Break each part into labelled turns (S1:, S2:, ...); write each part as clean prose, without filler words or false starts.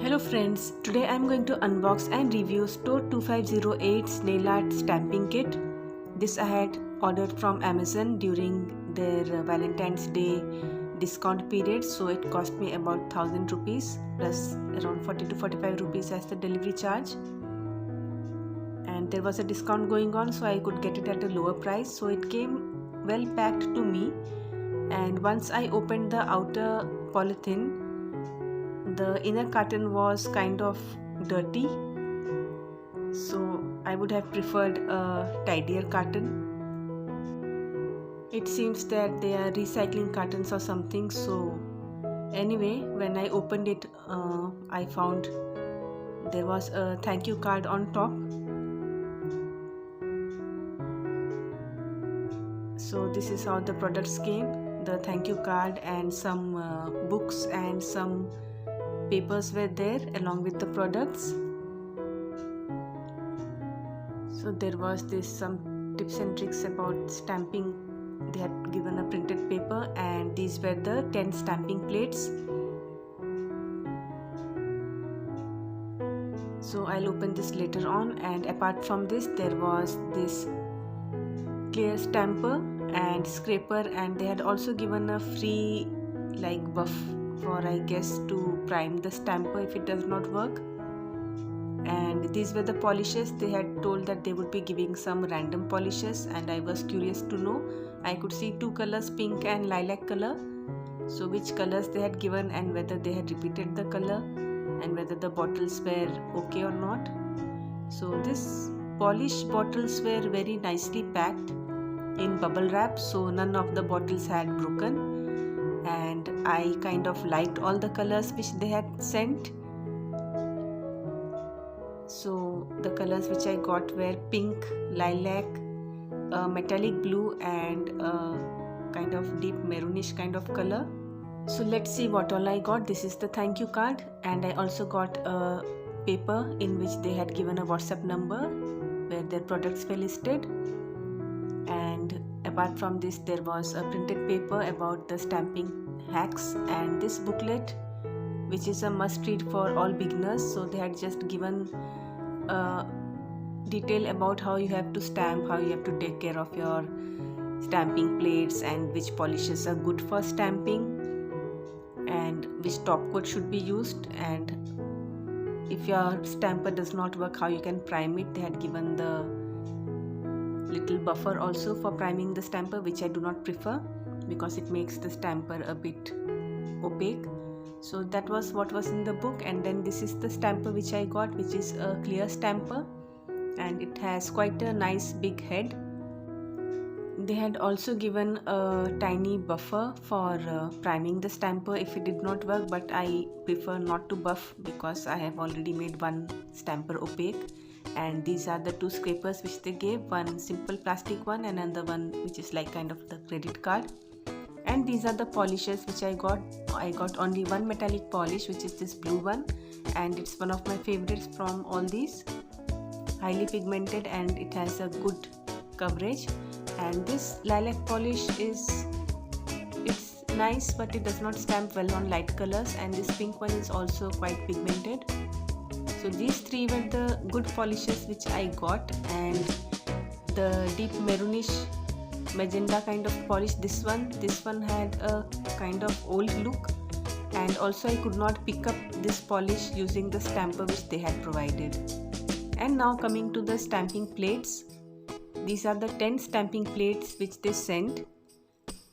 S1: Hello friends, today I am going to unbox and review Store 2508's nail art stamping kit. This I had ordered from Amazon during their Valentine's Day discount period, so it cost me about 1000 rupees plus around 40 to 45 rupees as the delivery charge. And there was a discount going on, so I could get it at a lower price, so it came well packed to me. And once I opened the outer polythene, the inner carton was kind of dirty, so I would have preferred a tidier carton. It seems that they are recycling cartons or something. So anyway, when I opened it, I found there was a thank you card on top. So this is how the products came. The thank you card and some books and some papers were there along with the products. So there was some tips and tricks about stamping. They had given a printed paper, and these were the 10 stamping plates. So I'll open this later on. And apart from this, there was this clear stamper and scraper, and they had also given a free buff for, I guess, to prime the stamper if it does not work. And these were the polishes. They had told that they would be giving some random polishes, and I was curious to know. I could see two colors, pink and lilac color. So which colors they had given and whether they had repeated the color and whether the bottles were okay or not. So these polish bottles were very nicely packed in bubble wrap, so none of the bottles had broken. And I kind of liked all the colors which they had sent. So the colors which I got were pink, lilac, metallic blue, and kind of deep maroonish kind of color. So let's see what all I got. This is the thank you card, and I also got a paper in which they had given a WhatsApp number where their products were listed. And apart from this, there was a printed paper about the stamping hacks, and this booklet, which is a must read for all beginners. So they had just given detail about how you have to stamp, how you have to take care of your stamping plates, and which polishes are good for stamping, and which top coat should be used, and if your stamper does not work, how you can prime it. They had given the little buffer also for priming the stamper, which I do not prefer because it makes the stamper a bit opaque. So that was what was in the book. And then this is the stamper which I got, which is a clear stamper, and it has quite a nice big head. They had also given a tiny buffer for priming the stamper if it did not work, but I prefer not to buff because I have already made one stamper opaque. And these are the two scrapers which they gave, one simple plastic one and another one which is like kind of the credit card. And these are the polishes which I got. I got only one metallic polish, which is this blue one, and it's one of my favorites from all these. Highly pigmented, and it has a good coverage. And this lilac polish it's nice, but it does not stamp well on light colors, and this pink one is also quite pigmented. So these three were the good polishes which I got. And the deep maroonish magenta kind of polish, this one had a kind of old look, and also I could not pick up this polish using the stamper which they had provided. And now coming to the stamping plates, these are the 10 stamping plates which they sent,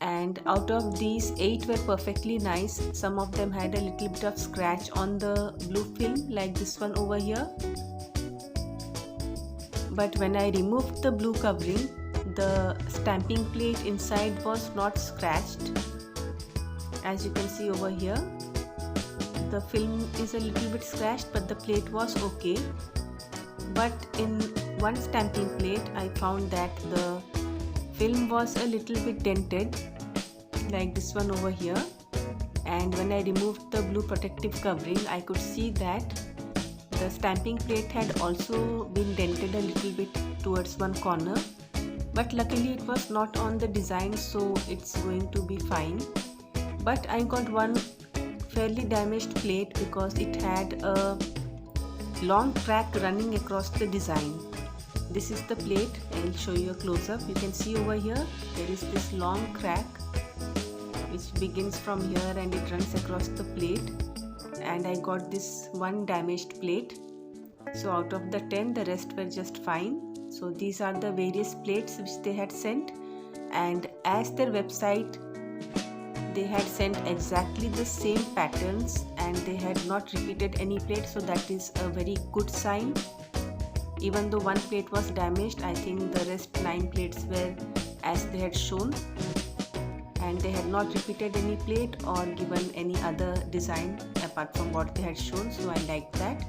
S1: and out of these 8 were perfectly nice. Some of them had a little bit of scratch on the blue film, like this one over here, but when I removed the blue covering, the stamping plate inside was not scratched. As you can see over here, the film is a little bit scratched, but the plate was okay. But in one stamping plate, I found that the film was a little bit dented, like this one over here. And when I removed the blue protective covering, I could see that the stamping plate had also been dented a little bit towards one corner. But luckily it was not on the design, so it's going to be fine. But I got one fairly damaged plate because it had a long crack running across the design. This is the plate. I will show you a close-up. You can see over here there is this long crack which begins from here and it runs across the plate, and I got this one damaged plate. So out of the 10, the rest were just fine. So these are the various plates which they had sent, and as their website they had sent exactly the same patterns and they had not repeated any plate, so that is a very good sign. Even though one plate was damaged, I think the rest 9 plates were as they had shown, and they had not repeated any plate or given any other design apart from what they had shown, so I like that.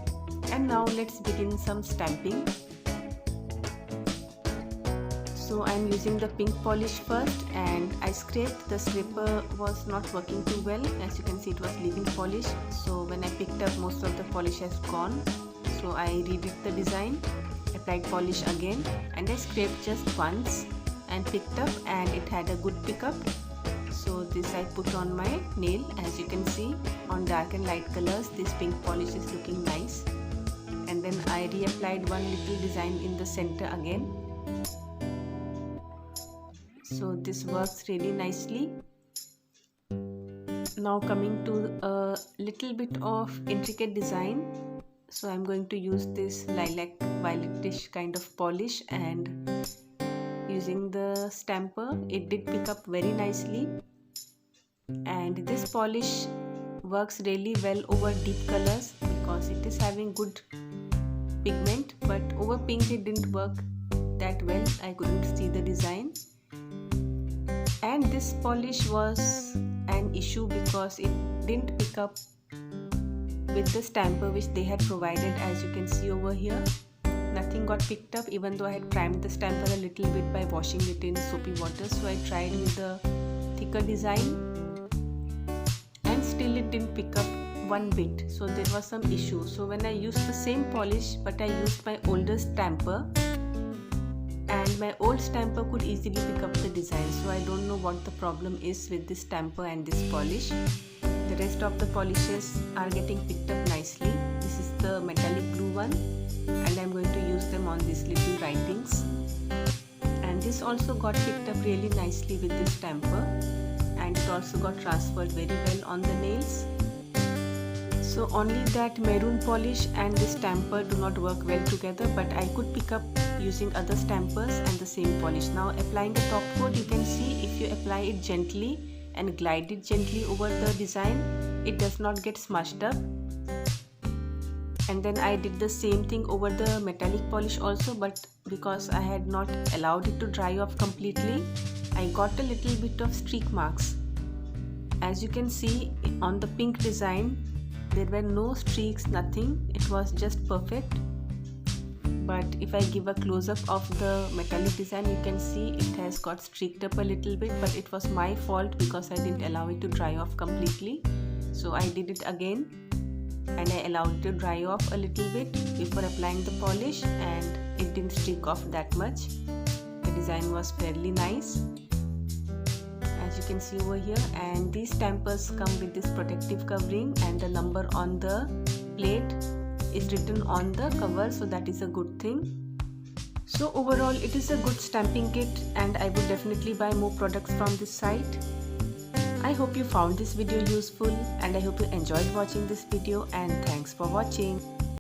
S1: And now let's begin some stamping. So I'm using the pink polish first, and I scraped. The scraper was not working too well. As you can see, it was leaving polish. So when I picked up, most of the polish has gone. So I redid the design, applied polish again, and I scraped just once and picked up, and it had a good pickup. So this I put on my nail. As you can see, on dark and light colors, this pink polish is looking nice. And then I reapplied one little design in the center again. So this works really nicely. Now coming to a little bit of intricate design. So I'm going to use this lilac violetish kind of polish, and using the stamper, it did pick up very nicely. And this polish works really well over deep colors because it is having good pigment, but over pink it didn't work that well. I couldn't see the design. And this polish was an issue because it didn't pick up with the stamper which they had provided. As you can see over here, nothing got picked up, even though I had primed the stamper a little bit by washing it in soapy water. So I tried with the thicker design and still it didn't pick up one bit. So there was some issue. So when I used the same polish, but I used my older stamper, and my old stamper could easily pick up the design. So I don't know what the problem is with this stamper and this polish. The rest of the polishes are getting picked up nicely. This is the metallic blue one, and I'm going to use them on these little writings. And this also got picked up really nicely with this stamper, and it also got transferred very well on the nails. So only that maroon polish and this stamper do not work well together, but I could pick up using other stampers and the same polish. Now applying the top coat, you can see if you apply it gently and glide it gently over the design, it does not get smushed up. And then I did the same thing over the metallic polish also, but because I had not allowed it to dry off completely, I got a little bit of streak marks. As you can see on the pink design, there were no streaks, nothing. It was just perfect. But if I give a close-up of the metallic design, you can see it has got streaked up a little bit, but it was my fault because I didn't allow it to dry off completely. So I did it again and I allowed it to dry off a little bit before applying the polish, and it didn't streak off that much. The design was fairly nice, as you can see over here. And these stampers come with this protective covering, and the number on the plate is written on the cover, so that is a good thing. So overall it is a good stamping kit, and I would definitely buy more products from this site. I hope you found this video useful, and I hope you enjoyed watching this video, and thanks for watching.